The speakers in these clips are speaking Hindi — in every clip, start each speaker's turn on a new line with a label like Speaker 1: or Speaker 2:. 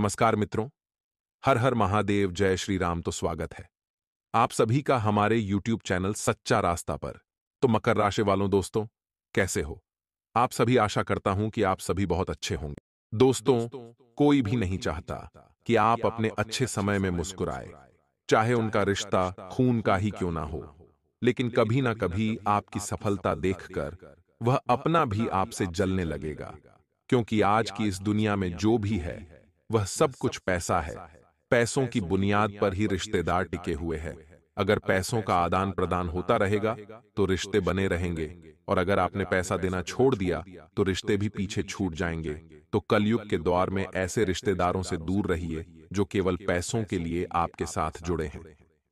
Speaker 1: नमस्कार मित्रों, हर हर महादेव, जय श्री राम। तो स्वागत है आप सभी का हमारे YouTube चैनल सच्चा रास्ता पर। तो मकर राशि वालों दोस्तों, कैसे हो आप सभी? आशा करता हूं कि आप सभी बहुत अच्छे होंगे। दोस्तों, कोई भी नहीं चाहता कि आप अपने अच्छे समय में मुस्कुराए, चाहे उनका रिश्ता खून का ही क्यों ना हो। लेकिन कभी ना कभी आपकी सफलता देखकर वह अपना भी आपसे जलने लगेगा, क्योंकि आज की इस दुनिया में जो भी है वह सब कुछ पैसा है। पैसों की बुनियाद पर ही रिश्तेदार टिके हुए हैं। अगर पैसों का आदान प्रदान होता रहेगा तो रिश्ते बने रहेंगे, और अगर आपने पैसा देना छोड़ दिया तो रिश्ते भी पीछे छूट जाएंगे। तो कलयुग के दौर में ऐसे रिश्तेदारों से दूर रहिए जो केवल पैसों के लिए आपके साथ जुड़े हैं,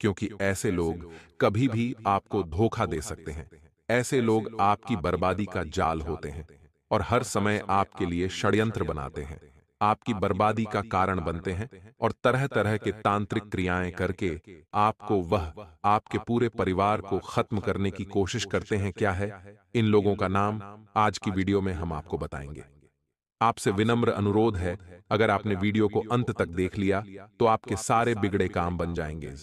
Speaker 1: क्योंकि ऐसे लोग कभी भी आपको धोखा दे सकते हैं। ऐसे लोग आपकी बर्बादी का जाल होते हैं और हर समय आपके लिए षड्यंत्र बनाते हैं, आपकी बर्बादी का कारण बनते हैं और तरह तरह के तांत्रिक क्रियाएं करके आपको, वह आपके पूरे परिवार को खत्म करने की कोशिश करते हैं। क्या है इन लोगों का नाम? आज की वीडियो में हम आपको बताएंगे। आपसे विनम्र अनुरोध है, अगर आपने वीडियो को अंत तक देख लिया तो आपके सारे बिगड़े काम बन जाएंगे,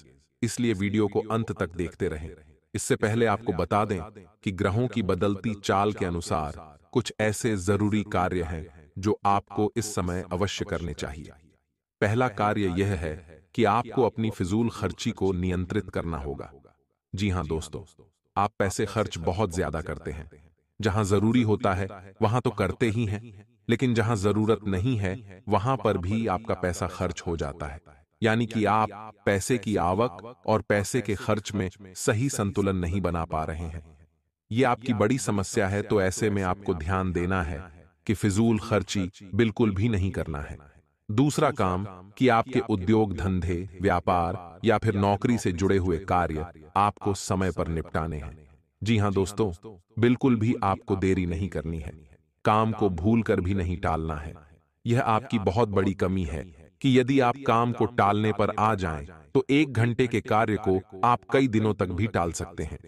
Speaker 1: इसलिए वीडियो को अंत तक देखते रहें। इससे पहले आपको बता दें कि ग्रहों की बदलती चाल के अनुसार कुछ ऐसे जरूरी कार्य हैं जो आपको इस समय अवश्य करने चाहिए। पहला कार्य यह है कि आपको अपनी फिजूल खर्ची को नियंत्रित करना होगा। जी हां दोस्तों, आप पैसे खर्च बहुत ज्यादा करते हैं। जहां जरूरी होता है वहां तो करते ही हैं, लेकिन जहां जरूरत नहीं है वहां पर भी आपका पैसा खर्च हो जाता है। यानी कि आप पैसे की आवक और पैसे के खर्च में सही संतुलन नहीं बना पा रहे हैं। ये आपकी बड़ी समस्या है। तो ऐसे में आपको ध्यान देना है कि फिजूल खर्ची बिल्कुल भी नहीं करना है। दूसरा काम कि आपके उद्योग धंधे, व्यापार या फिर नौकरी से जुड़े हुए कार्य आपको समय पर निपटाने हैं। जी हां दोस्तों, बिल्कुल भी आपको देरी नहीं करनी है। काम को भूल कर भी नहीं टालना है। यह आपकी बहुत बड़ी कमी है कि यदि आप काम को टालने पर आ जाएं तो 1 घंटे के कार्य को आप कई दिनों तक भी टाल सकते हैं।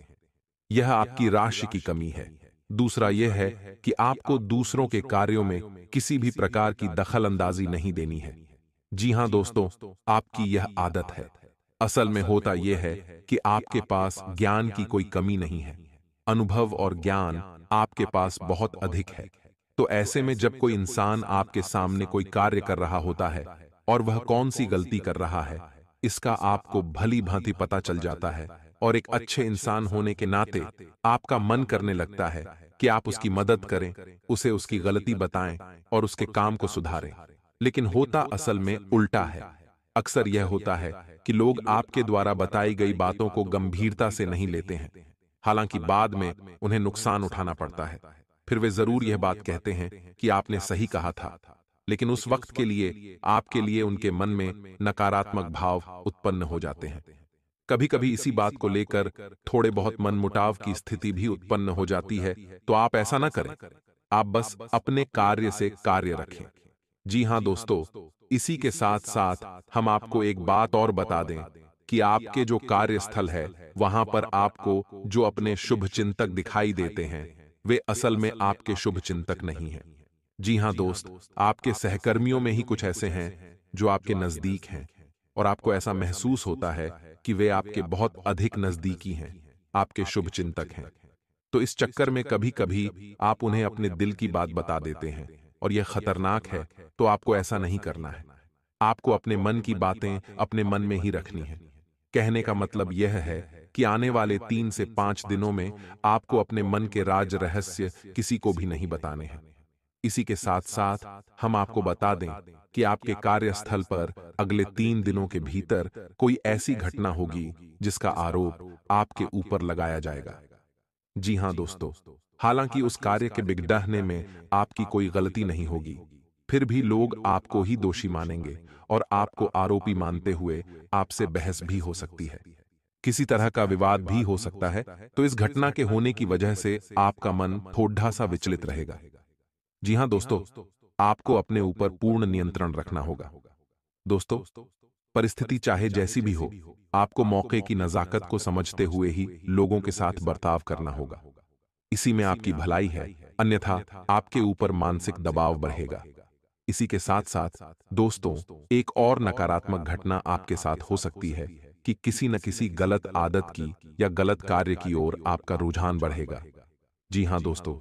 Speaker 1: यह आपकी राशि की कमी है। दूसरा यह है कि आपको दूसरों के कार्यों में किसी भी प्रकार की दखल अंदाजी नहीं देनी है। जी हां दोस्तों, आपकी यह आदत है। असल में होता यह है कि आपके पास ज्ञान की कोई कमी नहीं है। अनुभव और ज्ञान आपके पास बहुत अधिक है। तो ऐसे में जब कोई इंसान आपके सामने कोई कार्य कर रहा होता है और वह कौन सी गलती कर रहा है, इसका आपको भली भांति पता चल जाता है, और एक अच्छे इंसान होने के नाते आपका मन करने लगता है कि आप उसकी मदद करें, उसे उसकी गलती बताएं और उसके काम को सुधारें। लेकिन होता असल में उल्टा है। अक्सर यह होता है कि लोग आपके द्वारा बताई गई बातों को गंभीरता से नहीं लेते हैं। हालांकि बाद में उन्हें नुकसान उठाना पड़ता है। फिर वे जरूर यह बात कहते हैं कि आपने सही कहा था, लेकिन उस वक्त के लिए आपके लिए उनके मन में नकारात्मक भाव उत्पन्न हो जाते हैं। कभी कभी इसी बात को लेकर थोड़े बहुत मनमुटाव की स्थिति भी उत्पन्न हो जाती है। तो आप ऐसा ना करें, आप बस अपने कार्य से कार्य रखें। जी हां दोस्तों, इसी के साथ साथ हम आपको एक बात और बता दें कि आपके जो कार्यस्थल है वहां पर आपको जो अपने शुभ चिंतक दिखाई देते हैं, वे असल में आपके शुभ चिंतक नहीं हैं। जी हां दोस्त, आपके सहकर्मियों में ही कुछ ऐसे हैं जो आपके नजदीक हैं, और आपको ऐसा महसूस होता है कि वे आपके बहुत अधिक नजदीकी हैं, आपके शुभ चिंतक हैं। तो इस चक्कर में कभी कभी आप उन्हें अपने दिल की बात बता देते हैं, और यह खतरनाक है। तो आपको ऐसा नहीं करना है। आपको अपने मन की बातें अपने मन में ही रखनी है। कहने का मतलब यह है कि आने वाले 3 से 5 दिनों में आपको अपने मन के राज रहस्य किसी को भी नहीं बताने हैं। इसी के साथ साथ हम आपको बता दें कि आपके कार्यस्थल पर अगले 3 दिनों के भीतर कोई ऐसी घटना होगी जिसका आरोप आपके ऊपर लगाया जाएगा। जी हां दोस्तों, हालांकि उस कार्य के बिगड़ने में आपकी कोई गलती नहीं होगी, फिर भी लोग आपको ही दोषी मानेंगे और आपको आरोपी मानते हुए आपसे बहस भी हो सकती है। किसी तरह का विवाद भी हो सकता है। तो इस घटना के होने की वजह से आपका मन थोड़ा सा विचलित रहेगा। जी हां दोस्तों, आपको अपने ऊपर पूर्ण नियंत्रण रखना होगा। दोस्तों, परिस्थिति चाहे जैसी भी हो, आपको मौके की नजाकत को समझते हुए ही लोगों के साथ बर्ताव करना होगा। इसी में आपकी भलाई है, अन्यथा आपके ऊपर मानसिक दबाव बढ़ेगा। इसी के साथ साथ दोस्तों, एक और नकारात्मक घटना आपके साथ हो सकती है कि किसी न किसी गलत आदत की या गलत कार्य की ओर आपका रुझान बढ़ेगा। जी हाँ दोस्तों,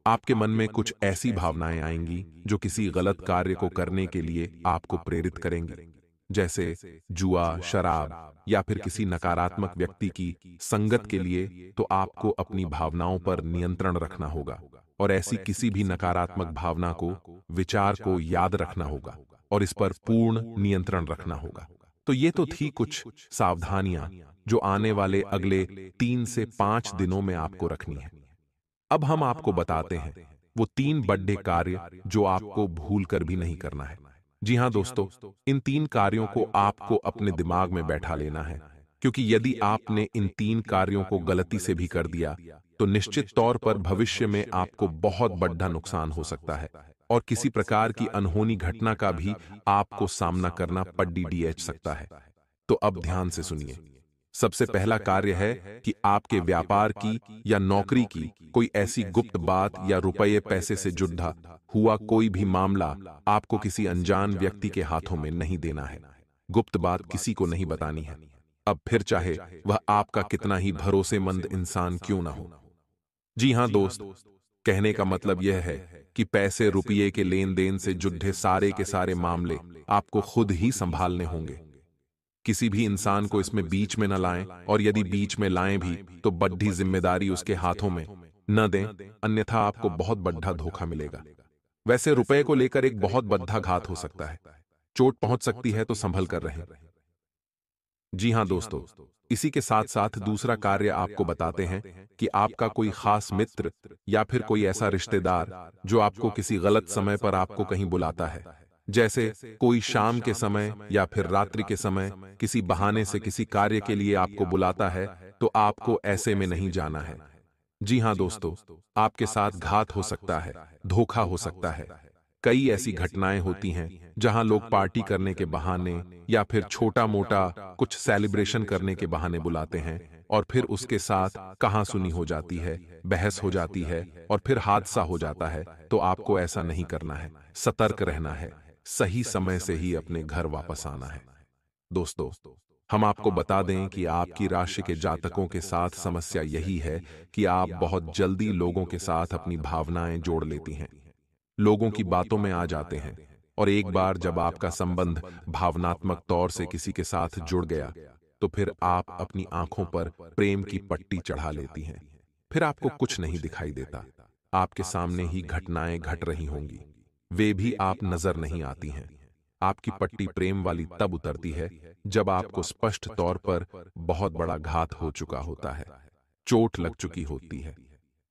Speaker 1: आपके मन में कुछ ऐसी भावनाएं आएंगी जो किसी गलत कार्य को करने के लिए आपको प्रेरित करेंगी, जैसे जुआ, शराब या फिर किसी नकारात्मक व्यक्ति की संगत के लिए। तो आपको अपनी भावनाओं पर नियंत्रण रखना होगा और ऐसी किसी भी नकारात्मक भावना को, विचार को याद रखना होगा और इस पर पूर्ण नियंत्रण रखना होगा। तो ये तो थी कुछ सावधानियां जो आने वाले अगले 3 से 5 दिनों में आपको रखनी है। अब हम आपको बताते हैं वो 3 बड़े कार्य जो आपको भूल कर भी नहीं करना है। जी हाँ दोस्तों, इन 3 कार्यों को आपको अपने दिमाग में बैठा लेना है, क्योंकि यदि आपने इन 3 कार्यों को गलती से भी कर दिया तो निश्चित तौर पर भविष्य में आपको बहुत बड़ा नुकसान हो सकता है और किसी प्रकार की अनहोनी घटना का भी आपको सामना करना पड़ सकता है। तो अब ध्यान से सुनिए। सबसे पहला कार्य है कि आपके व्यापार की या नौकरी की कोई ऐसी गुप्त बात या रुपये पैसे से जुड़ा हुआ कोई भी मामला आपको किसी अनजान व्यक्ति के हाथों में नहीं देना है। गुप्त बात किसी को नहीं बतानी है, अब फिर चाहे वह आपका कितना ही भरोसेमंद इंसान क्यों ना हो। जी हाँ दोस्त, कहने का मतलब यह है कि पैसे रुपये के लेन देन से जुड़े सारे के सारे मामले आपको खुद ही संभालने होंगे। किसी भी इंसान को इसमें बीच में न लाएं और यदि बीच में लाएं भी तो बड़ी जिम्मेदारी उसके हाथों में न दें, अन्यथा आपको बहुत बड़ा धोखा मिलेगा। वैसे रुपए को लेकर एक बहुत बड़ा घात हो सकता है, चोट पहुंच सकती है, तो संभल कर रहें। जी हां दोस्तों, इसी के साथ साथ दूसरा कार्य आपको बताते हैं कि आपका कोई खास मित्र या फिर कोई ऐसा रिश्तेदार जो आपको किसी गलत समय पर आपको कहीं बुलाता है, जैसे कोई शाम के समय या फिर रात्रि के समय किसी बहाने से किसी कार्य के लिए आपको बुलाता है, तो आपको ऐसे में नहीं जाना है। जी हां दोस्तों, आपके साथ घात हो सकता है, धोखा हो सकता है। कई ऐसी घटनाएं होती हैं जहां लोग पार्टी करने के बहाने या फिर छोटा मोटा कुछ सेलिब्रेशन करने के बहाने बुलाते हैं और फिर उसके साथ कहासुनी हो जाती है, बहस हो जाती है और फिर हादसा हो जाता है। तो आपको ऐसा नहीं करना है, सतर्क रहना है, सही समय से ही अपने घर वापस आना है। दोस्तों, हम आपको बता दें कि आपकी राशि के जातकों के साथ समस्या यही है कि आप बहुत जल्दी लोगों के साथ अपनी भावनाएं जोड़ लेती हैं, लोगों की बातों में आ जाते हैं और एक बार जब आपका संबंध भावनात्मक तौर से किसी के साथ जुड़ गया तो फिर आप अपनी आंखों पर प्रेम की पट्टी चढ़ा लेती हैं। फिर आपको कुछ नहीं दिखाई देता, आपके सामने ही घटनाएं घट रही होंगी, वे भी आप नजर नहीं आती हैं। आपकी पट्टी प्रेम वाली तब उतरती है जब आपको स्पष्ट तौर पर बहुत बड़ा घात हो चुका होता है, चोट लग चुकी होती है।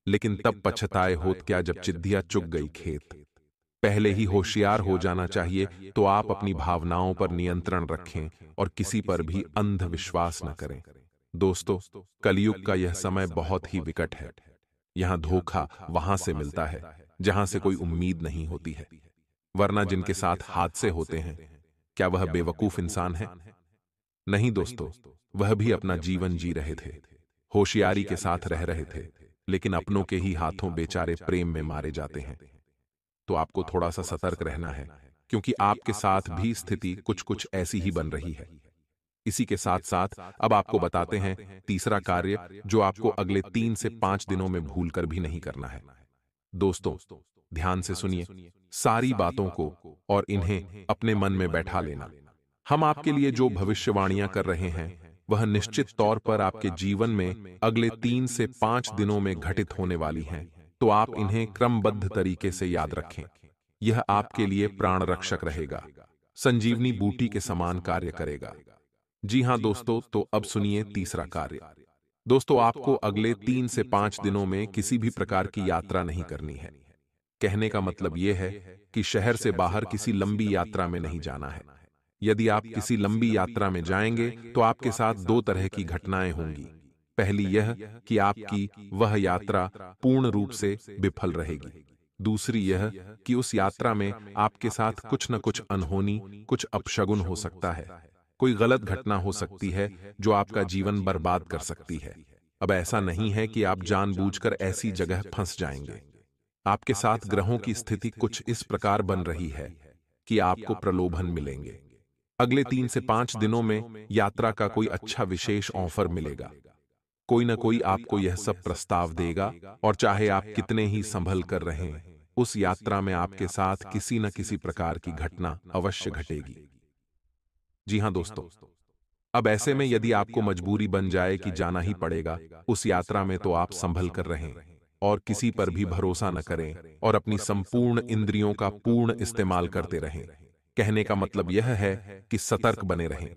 Speaker 1: लेकिन तब पछताए होत क्या जब चिद्धिया चुग गई खेत। पहले ही होशियार हो जाना चाहिए। तो आप अपनी भावनाओं पर नियंत्रण रखें और किसी पर भी अंधविश्वास न करें। दोस्तों, कलयुग का यह समय बहुत ही विकट है। यहां धोखा वहां से मिलता है जहां से कोई उम्मीद नहीं होती है, वरना जिनके साथ हादसे होते हैं, क्या वह बेवकूफ इंसान है? नहीं दोस्तों, वह भी अपना जीवन जी रहे थे, होशियारी के साथ रह रहे थे, लेकिन अपनों के ही हाथों बेचारे प्रेम में मारे जाते हैं। तो आपको थोड़ा सा सतर्क रहना है, क्योंकि आपके साथ भी स्थिति कुछ कुछ ऐसी ही बन रही है। इसी के साथ साथ अब आपको बताते हैं तीसरा कार्य जो आपको अगले 3 से 5 दिनों में भूल कर भी नहीं करना है। दोस्तों, ध्यान से सुनिए सारी बातों को और इन्हें अपने मन में बैठा लेना। हम आपके लिए जो भविष्यवाणियां कर रहे हैं वह निश्चित तौर पर आपके जीवन में अगले 3 से 5 दिनों में घटित होने वाली हैं। तो आप इन्हें क्रमबद्ध तरीके से याद रखें। यह आपके लिए प्राण रक्षक रहेगा, संजीवनी बूटी के समान कार्य करेगा। जी हां दोस्तों, तो अब सुनिए तीसरा कार्य। दोस्तों, आपको अगले 3 से 5 दिनों में किसी भी प्रकार की यात्रा नहीं करनी है। कहने का मतलब यह है कि शहर से बाहर किसी लंबी यात्रा में नहीं जाना है। यदि आप किसी लंबी यात्रा में जाएंगे तो आपके साथ 2 तरह की घटनाएं होंगी। पहली यह कि आपकी वह यात्रा पूर्ण रूप से विफल रहेगी। दूसरी यह कि उस यात्रा में आपके साथ कुछ न कुछ अनहोनी, कुछ अपशगुन हो सकता है। कोई गलत घटना हो सकती है जो आपका जीवन बर्बाद कर सकती है। अब ऐसा नहीं है कि आप जानबूझकर ऐसी जगह फंस जाएंगे। आपके साथ ग्रहों की स्थिति कुछ इस प्रकार बन रही है कि आपको प्रलोभन मिलेंगे। अगले 3 से 5 दिनों में यात्रा का कोई अच्छा विशेष ऑफर मिलेगा। कोई ना कोई आपको यह सब प्रस्ताव देगा, और चाहे आप कितने ही संभल कर रहें, उस यात्रा में आपके साथ किसी न किसी प्रकार की घटना अवश्य घटेगी। जी हां दोस्तों, अब ऐसे में यदि आपको मजबूरी बन जाए कि जाना ही पड़ेगा उस यात्रा में, तो आप संभल कर रहें और किसी पर भी भरोसा न करें और अपनी संपूर्ण इंद्रियों का पूर्ण इस्तेमाल करते रहें। कहने का मतलब यह है कि सतर्क बने रहें।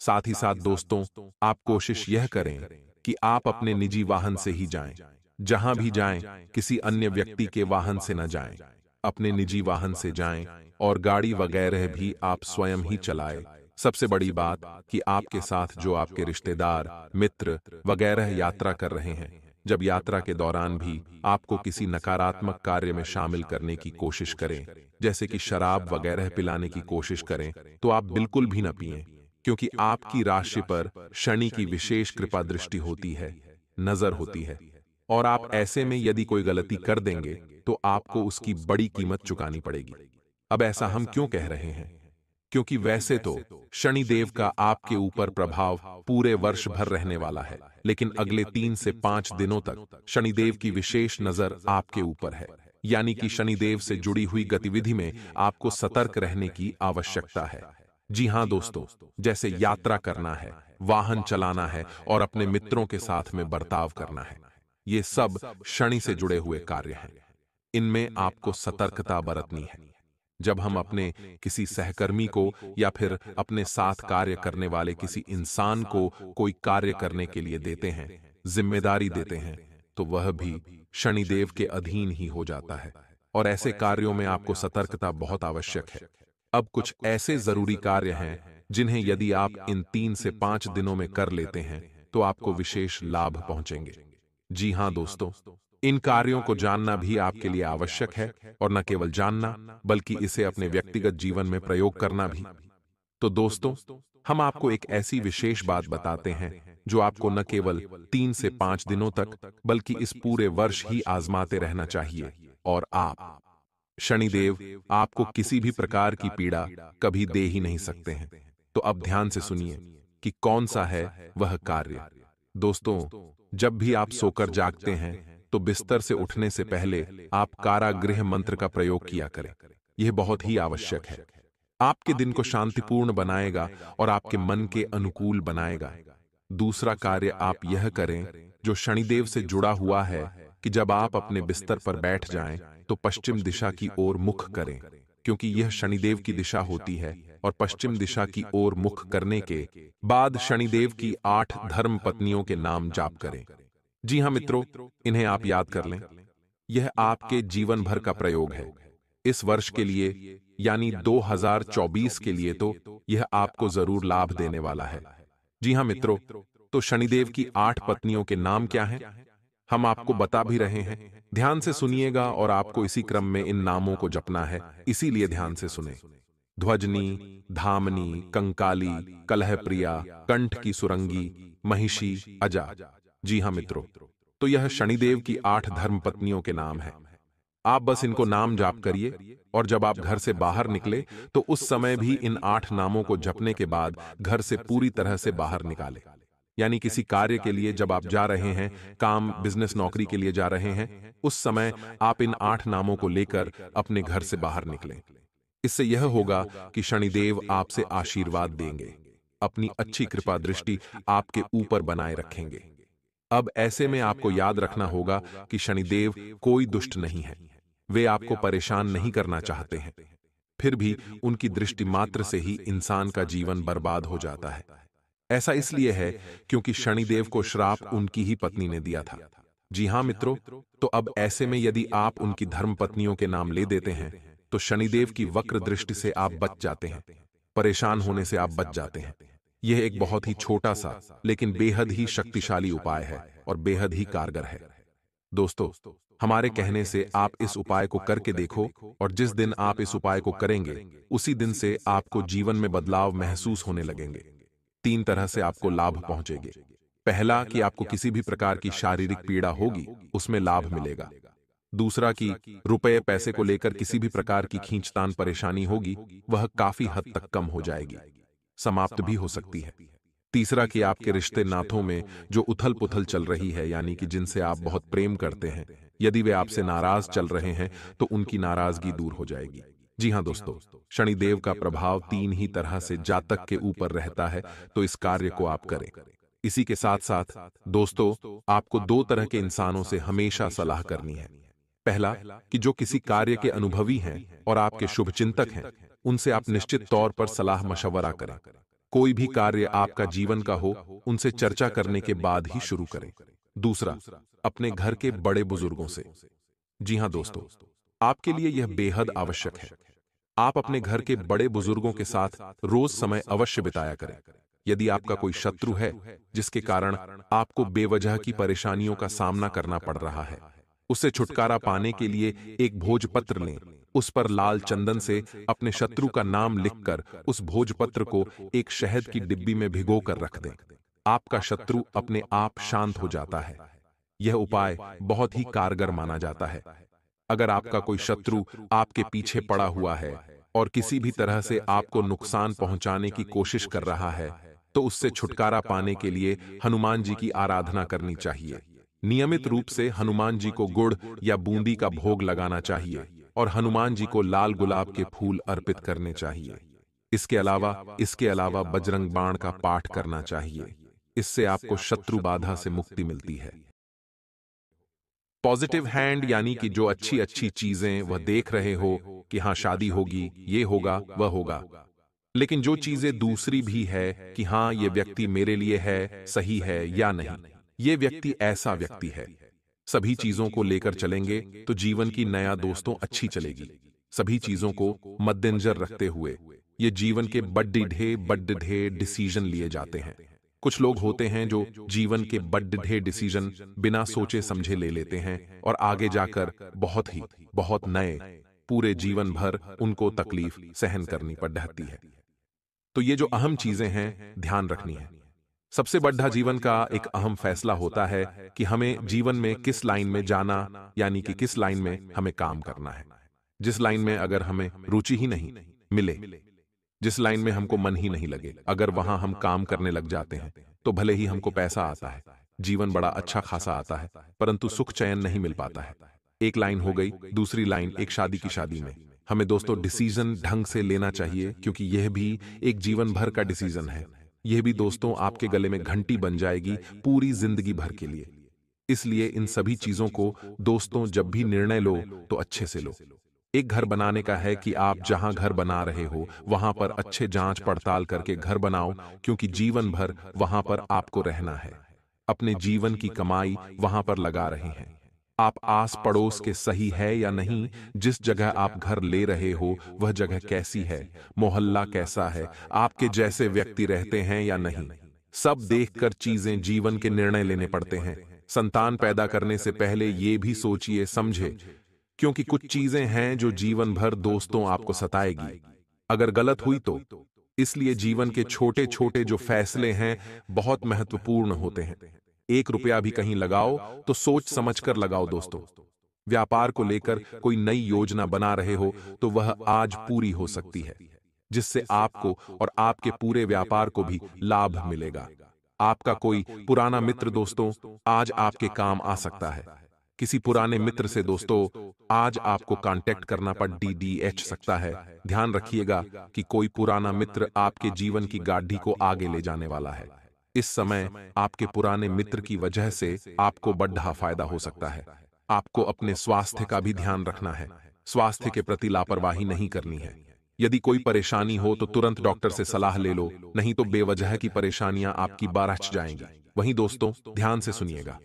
Speaker 1: साथ ही साथ दोस्तों, आप कोशिश यह करें कि आप अपने निजी वाहन से ही जाएं। जहां भी जाएं, किसी अन्य व्यक्ति के वाहन से न जाएं। अपने निजी वाहन से जाएं और गाड़ी वगैरह भी आप स्वयं ही चलाएं। सबसे बड़ी बात कि आपके साथ जो आपके रिश्तेदार, मित्र वगैरह यात्रा कर रहे हैं, जब यात्रा के दौरान भी आपको किसी नकारात्मक कार्य में शामिल करने की कोशिश करें, जैसे कि शराब वगैरह पिलाने की कोशिश करें, तो आप बिल्कुल भी न पिएं, क्योंकि आपकी राशि पर शनि की विशेष कृपा दृष्टि होती है, नजर होती है, और आप ऐसे में यदि कोई गलती कर देंगे तो आपको उसकी बड़ी कीमत चुकानी पड़ेगी। अब ऐसा हम क्यों कह रहे हैं? क्योंकि वैसे तो शनिदेव का आपके ऊपर प्रभाव पूरे वर्ष भर रहने वाला है, लेकिन अगले 3 से 5 दिनों तक शनिदेव की विशेष नजर आपके ऊपर है। यानी कि शनिदेव से जुड़ी हुई गतिविधि में आपको सतर्क रहने की आवश्यकता है। जी हां दोस्तों, जैसे यात्रा करना है, वाहन चलाना है और अपने मित्रों के साथ में बर्ताव करना है, ये सब शनि से जुड़े हुए कार्य हैं। इनमें आपको सतर्कता बरतनी है। जब हम अपने किसी सहकर्मी को या फिर अपने साथ कार्य करने वाले किसी इंसान को कोई कार्य करने के लिए देते हैं, जिम्मेदारी देते हैं, तो वह भी शनिदेव के अधीन ही हो जाता है, और ऐसे कार्यों में आपको सतर्कता बहुत आवश्यक है। अब कुछ ऐसे जरूरी कार्य हैं जिन्हें यदि आप इन 3 से 5 दिनों में कर लेते हैं तो आपको विशेष लाभ पहुंचेंगे। जी हां दोस्तों, इन कार्यों को जानना भी आपके लिए आवश्यक है, और न केवल जानना बल्कि इसे अपने व्यक्तिगत जीवन में प्रयोग करना भी। तो दोस्तों, हम आपको एक ऐसी विशेष बात बताते हैं जो आपको न केवल 3 से 5 दिनों तक बल्कि इस पूरे वर्ष ही आजमाते रहना चाहिए, और आप शनिदेव आपको किसी भी प्रकार की पीड़ा कभी दे ही नहीं सकते हैं। तो अब ध्यान से सुनिए कि कौन सा है वह कार्य। दोस्तों, जब भी आप सोकर जागते हैं तो बिस्तर से उठने से पहले आप कारागृह मंत्र का प्रयोग किया करें। यह बहुत ही आवश्यक है। आपके दिन को शांतिपूर्ण बनाएगा और आपके मन के अनुकूल बनाएगा। दूसरा कार्य आप यह करें जो शनिदेव से जुड़ा हुआ है कि जब आप अपने बिस्तर पर बैठ जाएं तो पश्चिम दिशा की ओर मुख करें, क्योंकि यह शनिदेव की दिशा होती है, और पश्चिम दिशा की ओर मुख करने के बाद शनिदेव की 8 धर्म पत्नियों के नाम जाप करें। जी हां मित्रों, इन्हें आप याद कर लें। यह आपके जीवन भर का प्रयोग है। इस वर्ष के लिए यानी 2024 के लिए तो यह आपको जरूर लाभ देने वाला है। जी हां मित्रों, तो शनिदेव की 8 पत्नियों के नाम क्या हैं? हम आपको बता भी रहे हैं। ध्यान से सुनिएगा और आपको इसी क्रम में इन नामों को जपना है, इसीलिए ध्यान से सुने। ध्वजनी, धामनी, कंकाली, कलहप्रिया, कंठ की सुरंगी, महिषी, अजा। जी हां मित्रों, तो यह शनिदेव की 8 धर्म पत्नियों के नाम हैं। आप बस इनको नाम जाप करिए, और जब आप घर से बाहर निकले तो उस समय भी इन 8 नामों को जपने के बाद घर से पूरी तरह से बाहर निकाले। यानी किसी कार्य के लिए जब आप जा रहे हैं, काम, बिजनेस, नौकरी के लिए जा रहे हैं, उस समय आप इन 8 नामों को लेकर अपने घर से बाहर निकलें। इससे यह होगा कि शनिदेव आपसे आशीर्वाद देंगे, अपनी अच्छी कृपा दृष्टि आपके ऊपर बनाए रखेंगे। अब ऐसे में आपको याद रखना होगा कि शनिदेव कोई दुष्ट नहीं है। वे आपको परेशान नहीं करना चाहते हैं। फिर भी उनकी दृष्टि मात्र से ही इंसान का जीवन बर्बाद हो जाता है। ऐसा इसलिए है क्योंकि शनिदेव को श्राप उनकी ही पत्नी ने दिया था। जी हां मित्रों, तो अब ऐसे में यदि आप उनकी धर्म पत्नियों के नाम ले देते हैं तो शनिदेव की वक्र दृष्टि से आप बच जाते हैं, परेशान होने से आप बच जाते हैं। यह एक बहुत ही छोटा सा लेकिन बेहद ही शक्तिशाली उपाय है और बेहद ही कारगर है। दोस्तों, हमारे कहने से आप इस उपाय को करके देखो, और जिस दिन आप इस उपाय को करेंगे उसी दिन से आपको जीवन में बदलाव महसूस होने लगेंगे। 3 तरह से आपको लाभ पहुंचेंगे। पहला कि आपको किसी भी प्रकार की शारीरिक पीड़ा होगी उसमें लाभ मिलेगा। दूसरा कि रुपये पैसे को लेकर किसी भी प्रकार की खींचतान परेशानी होगी, वह काफी हद तक कम हो जाएगी, समाप्त भी हो सकती है। तीसरा कि आपके रिश्ते नातों में जो उथल पुथल चल रही है, यानी कि जिनसे आप बहुत प्रेम करते हैं, यदि वे आपसे नाराज चल रहे हैं तो उनकी नाराजगी दूर हो जाएगी। जी हां दोस्तों, शनिदेव का प्रभाव 3 ही तरह से जातक के ऊपर रहता है, तो इस कार्य को आप करें। इसी के साथ साथ दोस्तों, आपको 2 तरह के इंसानों से हमेशा सलाह करनी है। पहला कि जो किसी कार्य के अनुभवी हैं और आपके शुभचिंतक हैं, उनसे आप निश्चित तौर पर सलाह मशवरा करें। कोई भी कार्य आपका जीवन का हो, उनसे चर्चा करने के बाद ही शुरू करें। दूसरा, अपने घर के बड़े बुजुर्गों से। जी हां दोस्तों, आपके लिए यह बेहद आवश्यक है। आप अपने घर के बड़े बुजुर्गों के साथ रोज समय अवश्य बिताया करें। यदि आपका कोई शत्रु है जिसके कारण आपको बेवजह की परेशानियों का सामना करना पड़ रहा है, उससे छुटकारा पाने के लिए एक भोजपत्र लें। उस पर लाल चंदन से अपने शत्रु का नाम लिखकर उस भोजपत्र को एक शहद की डिब्बी में भिगोकर रख दें। आपका शत्रु अपने आप शांत हो जाता है। यह उपाय बहुत ही कारगर माना जाता है। अगर आपका कोई शत्रु आपके पीछे पड़ा हुआ है और किसी भी तरह से आपको नुकसान पहुंचाने की कोशिश कर रहा है, तो उससे छुटकारा पाने के लिए हनुमान जी की आराधना करनी चाहिए। नियमित रूप से हनुमान जी को गुड़ या बूंदी का भोग लगाना चाहिए और हनुमान जी को लाल गुलाब के फूल अर्पित करने चाहिए। इसके अलावा बजरंग बाण का पाठ करना चाहिए। इससे आपको शत्रु बाधा से मुक्ति मिलती है। पॉजिटिव हैंड यानी कि जो अच्छी अच्छी चीजें वह देख रहे हो कि हाँ शादी होगी, ये होगा, वह होगा, लेकिन जो चीजें दूसरी भी है कि हाँ ये व्यक्ति मेरे लिए है, सही है या नहीं, ये व्यक्ति ऐसा व्यक्ति है, सभी चीजों को लेकर चलेंगे तो जीवन की नया दोस्तों अच्छी चलेगी। सभी चीजों को मद्देनजर रखते हुए ये जीवन के बड्ढे डिसीजन लिए जाते हैं। कुछ लोग होते हैं जो जीवन के बड्ढे डिसीजन बिना सोचे समझे ले लेते हैं और आगे जाकर बहुत नए पूरे जीवन भर उनको तकलीफ सहन करनी पड़ जाती है। तो ये जो अहम चीजें हैं ध्यान रखनी है। सबसे बड़ा जीवन का एक अहम फैसला होता है कि हमें जीवन में किस लाइन में जाना, यानी कि किस लाइन में हमें काम करना है। जिस लाइन में अगर हमें रुचि ही नहीं मिले, जिस लाइन में हमको मन ही नहीं लगे, अगर वहां हम काम करने लग जाते हैं तो भले ही हमको पैसा आता है, जीवन बड़ा अच्छा खासा आता है, परंतु सुख चैन नहीं मिल पाता है। एक लाइन हो गई, दूसरी लाइन एक शादी की शादी में हमें दोस्तों डिसीजन ढंग से लेना चाहिए, क्योंकि यह भी एक जीवन भर का डिसीजन है। यह भी दोस्तों आपके गले में घंटी बन जाएगी पूरी जिंदगी भर के लिए। इसलिए इन सभी चीजों को दोस्तों जब भी निर्णय लो तो अच्छे से लो। एक घर बनाने का है कि आप जहां घर बना रहे हो वहां पर अच्छे जांच पड़ताल करके घर बनाओ, क्योंकि जीवन भर वहां पर आपको रहना है। अपने जीवन की कमाई वहां पर लगा रहे हैं। आप आस पड़ोस के सही है या नहीं, जिस जगह आप घर ले रहे हो वह जगह कैसी है, मोहल्ला कैसा है, आपके जैसे व्यक्ति रहते हैं या नहीं, सब देखकर चीजें जीवन के निर्णय लेने पड़ते हैं। संतान पैदा करने से पहले ये भी सोचिए समझे, क्योंकि कुछ चीजें हैं जो जीवन भर दोस्तों आपको सताएगी अगर गलत हुई तो। इसलिए जीवन के छोटे छोटे जो फैसले हैं बहुत महत्वपूर्ण होते हैं। 1 रुपया भी कहीं लगाओ तो सोच समझकर लगाओ दोस्तों। व्यापार को लेकर कोई नई योजना बना रहे हो तो वह आज पूरी हो सकती है, जिससे आपको और आपके पूरे व्यापार को भी लाभ मिलेगा। आपका कोई पुराना मित्र दोस्तों आज आपके काम आ सकता है। किसी पुराने मित्र से दोस्तों आज आपको कांटेक्ट करना पड़ DDH सकता है। ध्यान रखिएगा कि कोई पुराना मित्र आपके जीवन की गाड़ी को आगे ले जाने वाला है। इस समय आपके पुराने मित्र की वजह से आपको बड़ा फायदा हो सकता है। आपको अपने स्वास्थ्य का भी ध्यान रखना है। स्वास्थ्य के प्रति लापरवाही नहीं करनी है। यदि कोई परेशानी हो तो तुरंत डॉक्टर से सलाह ले लो, नहीं तो बेवजह की परेशानियां आपकी बारह जाएंगी। वहीं दोस्तों ध्यान से सुनिएगा,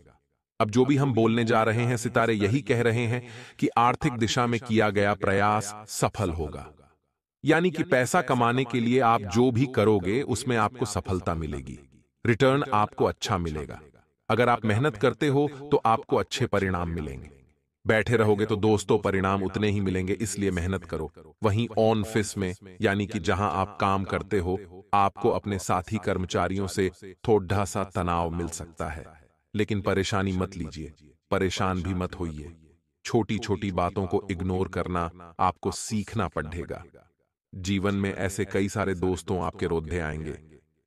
Speaker 1: अब जो भी हम बोलने जा रहे हैं सितारे यही कह रहे हैं कि आर्थिक दिशा में किया गया प्रयास सफल होगा। यानी कि पैसा कमाने के लिए आप जो भी करोगे उसमें आपको सफलता मिलेगी, रिटर्न आपको अच्छा मिलेगा। अगर आप मेहनत करते हो तो आपको अच्छे परिणाम मिलेंगे। बैठे रहोगे तो दोस्तों परिणाम उतने ही मिलेंगे, इसलिए मेहनत करो। वहीं ऑफिस में यानी कि जहां आप काम करते हो, आपको अपने साथी कर्मचारियों से थोड़ा सा तनाव मिल सकता है, लेकिन परेशानी मत लीजिए, परेशान भी मत होइए। छोटी छोटी बातों को इग्नोर करना आपको सीखना पड़ेगा। जीवन में ऐसे कई सारे दोस्तों आपके रोधे आएंगे।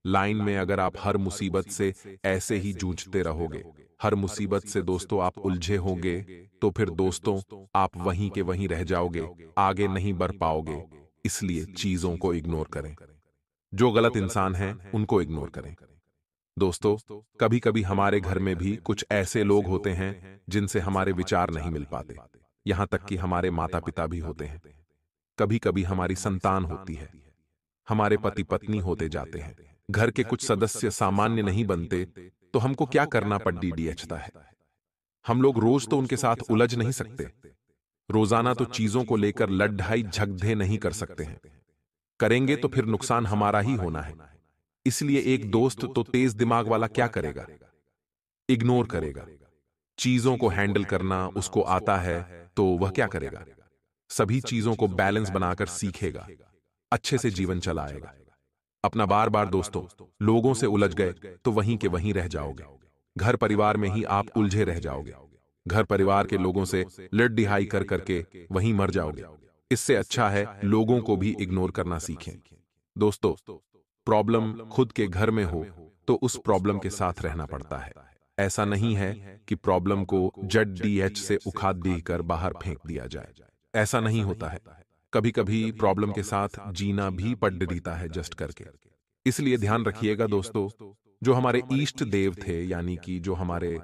Speaker 1: लाइन में अगर आप हर मुसीबत से ऐसे ही जूझते रहोगे, हर मुसीबत से दोस्तों आप उलझे होंगे, तो फिर दोस्तों आप वहीं के वहीं रह जाओगे, आगे नहीं बढ़ पाओगे। इसलिए चीजों को इग्नोर करें। जो गलत इंसान हैं उनको इग्नोर करें। दोस्तों, कभी कभी हमारे घर में भी कुछ ऐसे लोग होते हैं जिनसे हमारे विचार नहीं मिल पाते। यहां तक कि हमारे माता पिता भी होते हैं। कभी कभी हमारी संतान होती है, हमारे पति पत्नी होते जाते हैं, घर के कुछ सदस्य सामान्य नहीं बनते, तो हमको क्या करना पड़ डीडीएचता है। हम लोग रोज तो उनके साथ उलझ नहीं सकते, रोजाना तो चीजों को लेकर लड़ाई झगड़े नहीं कर सकते हैं। करेंगे तो फिर नुकसान हमारा ही होना है। इसलिए एक दोस्त तो तेज दिमाग वाला क्या करेगा? इग्नोर करेगा। चीजों को हैंडल करना उसको आता है, तो वह क्या करेगा? सभी चीजों को बैलेंस बनाकर सीखेगा, अच्छे से जीवन चलाएगा। अपना बार बार दोस्तों, लोगों से उलझ गए तो वहीं के वहीं रह जाओगे। घर परिवार में ही आप उलझे रह जाओगे। घर परिवार के लोगों से लड़ डिहाई कर करके वहीं मर जाओगे। इससे अच्छा है लोगों को भी इग्नोर करना सीखें। दोस्तों, प्रॉब्लम खुद के घर में हो तो उस प्रॉब्लम के साथ रहना पड़ता है। ऐसा नहीं है कि प्रॉब्लम को जड डीएच से उखाड़ देकर बाहर फेंक दिया जाए। ऐसा नहीं होता है। कभी कभी प्रॉब्लम के साथ जीना भी पड़ देता है जस्ट करके। इसलिए ध्यान रखिएगा दोस्तों, जो हमारे इष्ट देव थे, यानी कि जो हमारे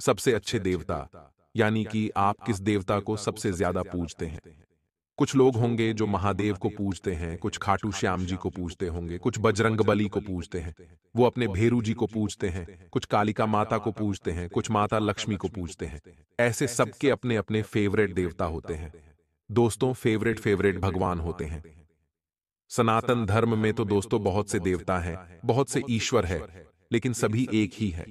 Speaker 1: सबसे अच्छे देवता, यानी कि आप किस देवता को सबसे ज्यादा पूजते हैं। कुछ लोग होंगे जो महादेव को पूजते हैं, कुछ खाटू श्याम जी को पूजते होंगे, कुछ बजरंगबली को पूजते हैं, वो अपने भेरू जी को पूजते हैं, कुछ कालिका माता को पूजते हैं, कुछ माता लक्ष्मी को पूजते हैं। ऐसे सबके अपने अपने फेवरेट देवता होते हैं। दोस्तों, फेवरेट फेवरेट भगवान होते हैं। सनातन धर्म में तो दोस्तों बहुत से देवता हैं, बहुत से ईश्वर है, लेकिन सभी एक ही है।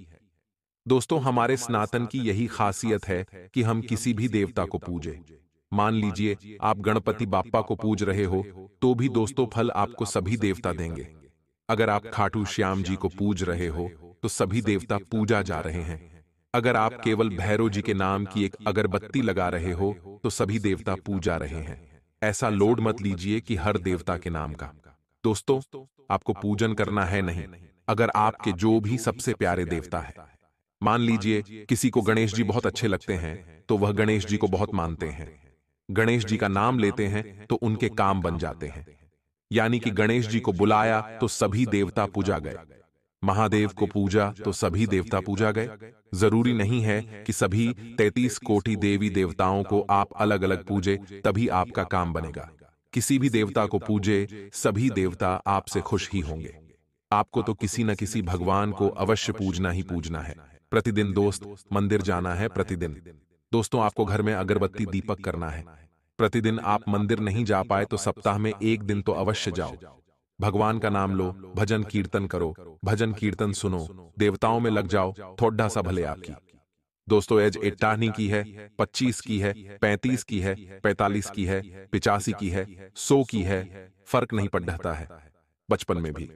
Speaker 1: दोस्तों, हमारे सनातन की यही खासियत है कि हम किसी भी देवता को पूजे। मान लीजिए आप गणपति बाप्पा को पूज रहे हो, तो भी दोस्तों फल आपको सभी देवता देंगे। अगर आप खाटू श्याम जी को पूज रहे हो, तो सभी देवता पूजा जा रहे हैं। अगर आप केवल भैरव जी के नाम की एक अगरबत्ती लगा रहे हो, तो सभी देवता पूजा रहे हैं। ऐसा लोड मत लीजिए कि हर देवता के नाम का। दोस्तों, आपको पूजन करना है नहीं, अगर आपके जो भी सबसे प्यारे देवता है। मान लीजिए किसी को गणेश जी बहुत अच्छे लगते हैं, तो वह गणेश जी को बहुत मानते हैं। गणेश जी का नाम लेते हैं तो उनके काम बन जाते हैं। यानी कि गणेश जी को बुलाया तो सभी देवता पूजा गए। महादेव को पूजा तो सभी देवता पूजा गए। जरूरी नहीं है कि सभी 33 कोटि देवी देवताओं को आप अलग अलग पूजे तभी आपका काम बनेगा। किसी भी देवता को पूजे, सभी देवता आपसे खुश ही होंगे। आपको तो किसी न किसी भगवान को अवश्य पूजना ही पूजना है। प्रतिदिन दोस्त मंदिर जाना है। प्रतिदिन दोस्तों आपको घर में अगरबत्ती दीपक करना है। प्रतिदिन आप मंदिर नहीं जा पाए तो सप्ताह में एक दिन तो अवश्य जाओ। भगवान का नाम लो, भजन कीर्तन करो, भजन कीर्तन सुनो, देवताओं में लग जाओ, थोड़ा सा भले आपकी। दोस्तों, एज 18 की है, 25 की है, 35 की है, 45 की है, 85 की है, 100 की है, फर्क नहीं पड़ता है। बचपन में भी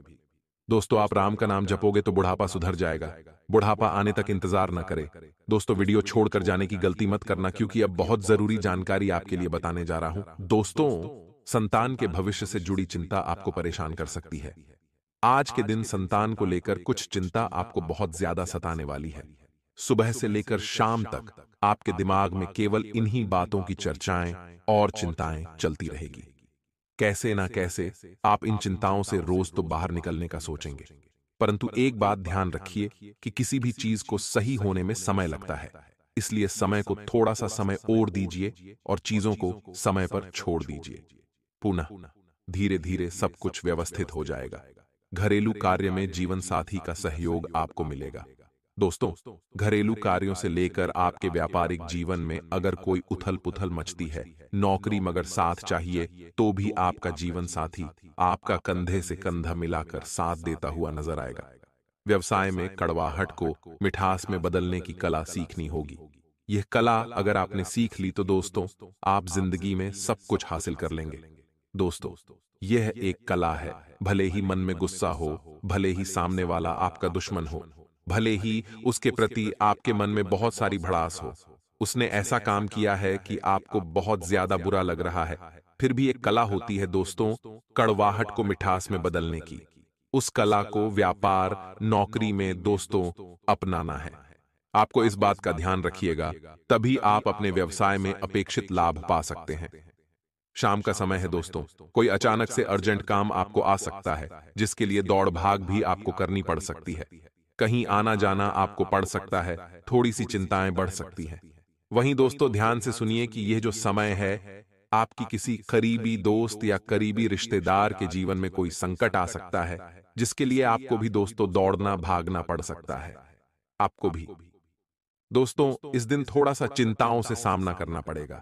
Speaker 1: दोस्तों आप राम का नाम जपोगे तो बुढ़ापा सुधर जाएगा। बुढ़ापा आने तक इंतजार न करे। दोस्तों, वीडियो छोड़कर जाने की गलती मत करना, क्योंकि अब बहुत जरूरी जानकारी आपके लिए बताने जा रहा हूं। दोस्तों, संतान के भविष्य से जुड़ी चिंता आपको परेशान कर सकती है। आज के दिन संतान को लेकर कुछ चिंता आपको बहुत ज्यादा सताने वाली है। सुबह से लेकर शाम तक आपके दिमाग में केवल इन्हीं बातों की चर्चाएं और चिंताएं चलती रहेगी। कैसे ना कैसे आप इन चिंताओं से रोज तो बाहर निकलने का सोचेंगे, परंतु एक बात ध्यान रखिए कि किसी भी चीज को सही होने में समय लगता है। इसलिए समय को थोड़ा सा समय और दीजिए और चीजों को समय पर छोड़ दीजिए। पुनः धीरे धीरे सब कुछ व्यवस्थित हो जाएगा। घरेलू कार्य में जीवन साथी का सहयोग आपको मिलेगा। दोस्तों, घरेलू कार्यों से लेकर आपके व्यापारिक जीवन में अगर कोई उथल पुथल मचती है, नौकरी मगर साथ चाहिए, तो भी आपका जीवन साथी आपका कंधे से कंधा मिलाकर साथ देता हुआ नजर आएगा। व्यवसाय में कड़वाहट को मिठास में बदलने की कला सीखनी होगी। यह कला अगर आपने सीख ली तो दोस्तों आप जिंदगी में सब कुछ हासिल कर लेंगे। दोस्तों, यह एक कला है। भले ही मन में गुस्सा हो, भले ही सामने वाला आपका दुश्मन हो, भले ही उसके प्रति आपके मन में बहुत सारी भड़ास हो, उसने ऐसा काम किया है कि आपको बहुत ज्यादा बुरा लग रहा है, फिर भी एक कला होती है दोस्तों, कड़वाहट को मिठास में बदलने की। उस कला को व्यापार, नौकरी में दोस्तों अपनाना है। आपको इस बात का ध्यान रखिएगा, तभी आप अपने व्यवसाय में अपेक्षित लाभ पा सकते हैं। शाम का समय है दोस्तों, कोई अचानक से अर्जेंट काम आपको आ सकता है, जिसके लिए दौड़ भाग भी आपको करनी पड़ सकती है। कहीं आना जाना आपको पड़ सकता है, थोड़ी सी चिंताएं बढ़ सकती हैं। वहीं दोस्तों ध्यान से सुनिए कि यह जो समय है, आपकी किसी करीबी दोस्त या करीबी रिश्तेदार के जीवन में कोई संकट आ सकता है, जिसके लिए आपको भी दोस्तों दौड़ना भागना पड़ सकता है। आपको भी दोस्तों इस दिन थोड़ा सा चिंताओं से सामना करना पड़ेगा।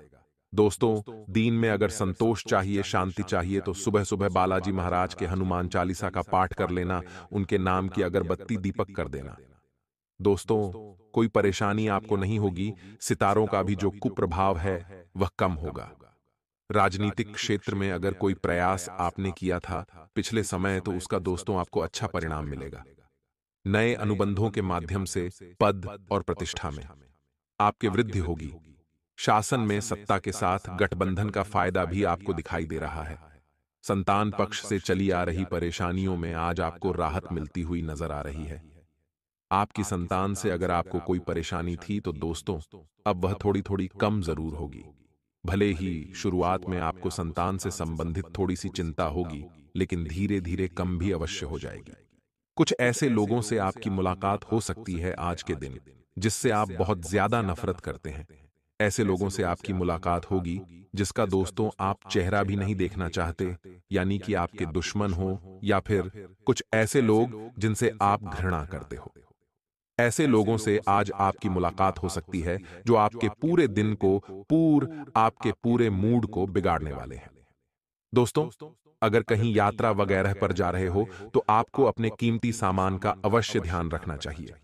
Speaker 1: दोस्तों, दीन में अगर संतोष चाहिए, शांति चाहिए, तो सुबह सुबह बालाजी महाराज के हनुमान चालीसा का पाठ कर लेना, उनके नाम की अगरबत्ती दीपक कर देना। दोस्तों, कोई परेशानी आपको नहीं होगी, सितारों का भी जो कुप्रभाव है वह कम होगा। राजनीतिक क्षेत्र में अगर कोई प्रयास आपने किया था पिछले समय, तो उसका दोस्तों आपको अच्छा परिणाम मिलेगा। नए अनुबंधों के माध्यम से पद और प्रतिष्ठा में आपकी वृद्धि होगी। शासन में सत्ता के साथ गठबंधन का फायदा भी आपको दिखाई दे रहा है। संतान पक्ष से चली आ रही परेशानियों में आज आपको राहत मिलती हुई नजर आ रही है। आपकी संतान से अगर आपको कोई परेशानी थी, तो दोस्तों अब वह थोड़ी थोड़ी कम जरूर होगी। भले ही शुरुआत में आपको संतान से संबंधित थोड़ी सी चिंता होगी, लेकिन धीरे धीरे कम भी अवश्य हो जाएगी। कुछ ऐसे लोगों से आपकी मुलाकात हो सकती है आज के दिन, जिससे आप बहुत ज्यादा नफरत करते हैं। ऐसे लोगों से आपकी मुलाकात होगी जिसका दोस्तों आप चेहरा भी नहीं देखना चाहते, यानी कि आपके दुश्मन हो, या फिर कुछ ऐसे लोग जिनसे आप घृणा करते हो। ऐसे लोगों से आज आपकी मुलाकात हो सकती है जो आपके पूरे दिन को, आपके पूरे मूड को बिगाड़ने वाले हैं। दोस्तों, अगर कहीं यात्रा वगैरह पर जा रहे हो, तो आपको अपने कीमती सामान का अवश्य ध्यान रखना चाहिए,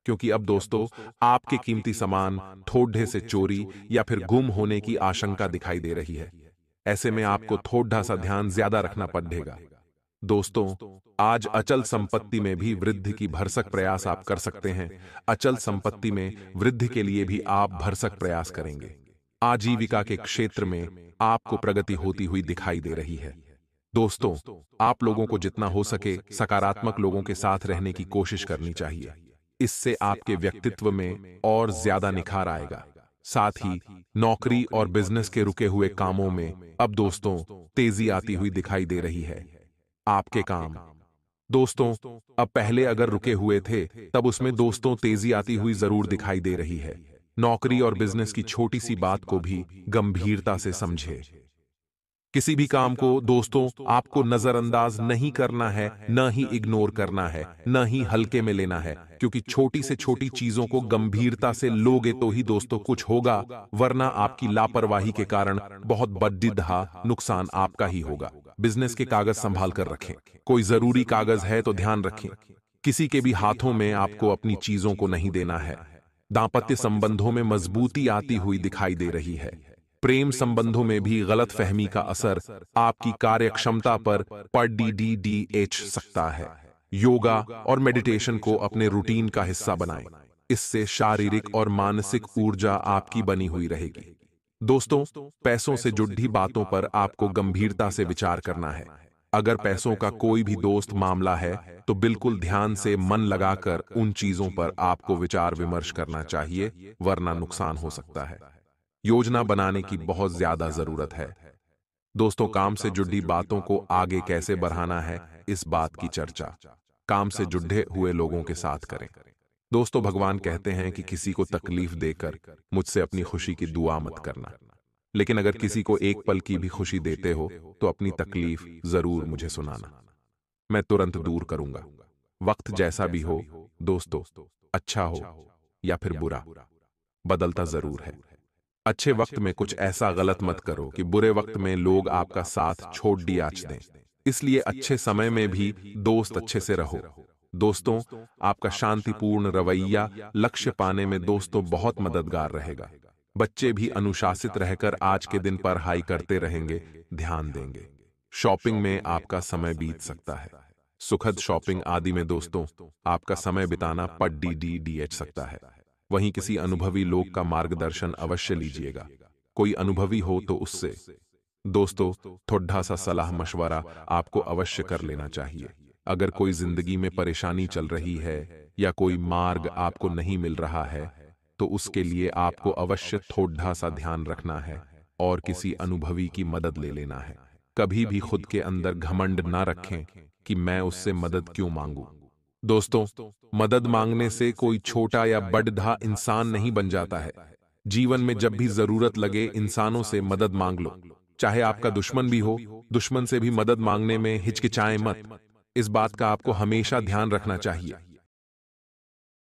Speaker 1: क्योंकि अब दोस्तों आपके कीमती सामान थोड़े से चोरी या फिर गुम होने की आशंका दिखाई दे रही है। ऐसे में आपको थोड़ा सा ध्यान ज्यादा रखना पड़ेगा। दोस्तों, आज अचल संपत्ति में भी वृद्धि की भरसक प्रयास आप कर सकते हैं। अचल संपत्ति में वृद्धि के लिए भी आप भरसक प्रयास करेंगे। आजीविका के क्षेत्र में आपको प्रगति होती हुई दिखाई दे रही है। दोस्तों, आप लोगों को जितना हो सके सकारात्मक लोगों के साथ रहने की कोशिश करनी चाहिए। इससे आपके व्यक्तित्व में और ज्यादा निखार आएगा। साथ ही नौकरी और बिजनेस के रुके हुए कामों में अब दोस्तों तेजी आती हुई दिखाई दे रही है। आपके काम दोस्तों अब पहले अगर रुके हुए थे, तब उसमें दोस्तों तेजी आती हुई जरूर दिखाई दे रही है। नौकरी और बिजनेस की छोटी सी बात को भी गंभीरता से समझे। किसी भी काम को दोस्तों आपको नजरअंदाज नहीं करना है, न ही इग्नोर करना है, न ही हल्के में लेना है, क्योंकि छोटी से छोटी चीजों को गंभीरता से लोगे तो ही दोस्तों कुछ होगा, वरना आपकी लापरवाही के कारण बहुत बद्दिधा नुकसान आपका ही होगा। बिजनेस के कागज संभाल कर रखें। कोई जरूरी कागज है तो ध्यान रखें। किसी के भी हाथों में आपको अपनी चीजों को नहीं देना है। दांपत्य संबंधों में मजबूती आती हुई दिखाई दे रही है। प्रेम संबंधों में भी गलतफहमी का असर आपकी कार्यक्षमता पर पड़ सकता है। योगा और मेडिटेशन को अपने रूटीन का हिस्सा बनाएं। इससे शारीरिक और मानसिक ऊर्जा आपकी बनी हुई रहेगी। दोस्तों, पैसों से जुड़ी बातों पर आपको गंभीरता से विचार करना है। अगर पैसों का कोई भी दोस्त मामला है, तो बिल्कुल ध्यान से मन लगाकर उन चीजों पर आपको विचार विमर्श करना चाहिए, वरना नुकसान हो सकता है। योजना बनाने की बहुत ज्यादा जरूरत है। दोस्तों, काम से जुड़ी बातों को आगे कैसे बढ़ाना है, इस बात की चर्चा काम से जुड़े हुए लोगों के साथ करें। दोस्तों, भगवान कहते हैं कि किसी को तकलीफ देकर मुझसे अपनी खुशी की दुआ मत करना, लेकिन अगर किसी को एक पल की भी खुशी देते हो तो अपनी तकलीफ जरूर मुझे सुनाना। मैं तुरंत दूर करूंगा। वक्त जैसा भी हो दोस्तों, अच्छा हो या फिर बुरा, बदलता जरूर है। अच्छे वक्त में कुछ ऐसा गलत मत करो कि बुरे वक्त में लोग आपका साथ छोड़ दिया दें। इसलिए अच्छे समय में भी दोस्त अच्छे से रहो। दोस्तों, आपका शांतिपूर्ण रवैया लक्ष्य पाने में दोस्तों बहुत मददगार रहेगा। बच्चे भी अनुशासित रहकर आज के दिन पढ़ाई करते रहेंगे, ध्यान देंगे। शॉपिंग में आपका समय बीत सकता है। सुखद शॉपिंग आदि में दोस्तों आपका समय बिताना पड़ सकता है। वहीं किसी अनुभवी लोग का मार्गदर्शन अवश्य लीजिएगा। कोई अनुभवी हो तो उससे दोस्तों थोड़ा सा सलाह मशवरा आपको अवश्य कर लेना चाहिए। अगर कोई जिंदगी में परेशानी चल रही है या कोई मार्ग आपको नहीं मिल रहा है तो उसके लिए आपको अवश्य थोड़ा सा ध्यान रखना है और किसी अनुभवी की मदद ले लेना है। कभी भी खुद के अंदर घमंड ना रखें कि मैं उससे मदद क्यों मांगू। दोस्तों, मदद मांगने से कोई छोटा या बड़ा इंसान नहीं बन जाता है। जीवन में जब भी जरूरत लगे इंसानों से मदद मांग लो, चाहे आपका दुश्मन भी हो, दुश्मन से भी मदद मांगने में हिचकिचाएं मत। इस बात का आपको हमेशा ध्यान रखना चाहिए।